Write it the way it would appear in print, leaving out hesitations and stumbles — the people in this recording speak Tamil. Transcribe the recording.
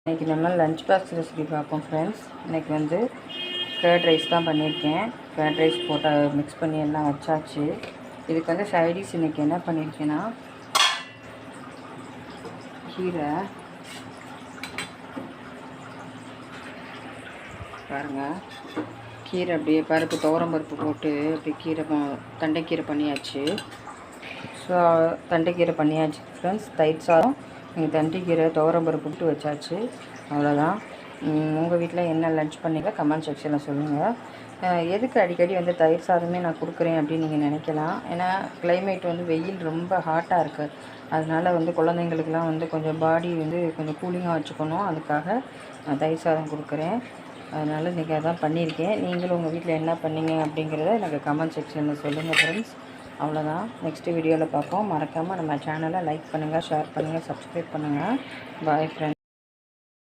இன்றைக்கி நம்ம லஞ்ச் பாக்ஸ் ரெசிபி பார்ப்போம் ஃப்ரெண்ட்ஸ். இன்றைக்கி வந்து கர்ட் ரைஸ் தான் பண்ணியிருக்கேன். கர்ட் ரைஸ் போட்டு மிக்ஸ் பண்ணி எல்லாம் வச்சாச்சு. இதுக்கு வந்து சைடிஷ் இன்றைக்கி என்ன பண்ணியிருக்கேன்னா கீரை பாருங்கள், கீரை அப்படியே பருப்பு துவரம்பருப்பு போட்டு அப்படி கீரை தண்டைக்கீரை பண்ணியாச்சு. ஸோ தண்டைக்கீரை பண்ணியாச்சு ஃப்ரெண்ட்ஸ். தயிர் சாதம் நீங்கள் தண்டைக்கீரை துவரம்பருப்பு போட்டு வச்சாச்சு. அவ்வளோதான். உங்கள் வீட்டில் என்ன லன்ச் பண்ணீங்க கமெண்ட் செக்ஷனில் சொல்லுங்கள். எதுக்கு அடிக்கடி வந்து தயிர் சாதமே நான் கொடுக்குறேன் அப்படின்னு நீங்கள் நினைக்கலாம். ஏன்னா கிளைமேட் வந்து வெயில் ரொம்ப ஹாட்டாக இருக்குது. அதனால் வந்து குழந்தைங்களுக்கெலாம் வந்து கொஞ்சம் பாடி வந்து கொஞ்சம் கூலிங்காக வச்சுக்கணும். அதுக்காக நான் தயிர் சாதம் கொடுக்குறேன். அதனால் இன்றைக்கி அதான் பண்ணியிருக்கேன். நீங்களும் உங்கள் வீட்டில் என்ன பண்ணீங்க அப்படிங்கிறத எனக்கு கமெண்ட் செக்ஷனில் சொல்லுங்கள் ஃப்ரெண்ட்ஸ். அவ்வளோதான். நெக்ஸ்ட்டு வீடியோவில் பார்ப்போம். மறக்காமல் நம்ம சேனலை லைக் பண்ணுங்கள், ஷேர் பண்ணுங்கள், சப்ஸ்கிரைப் பண்ணுங்கள். Bye friends.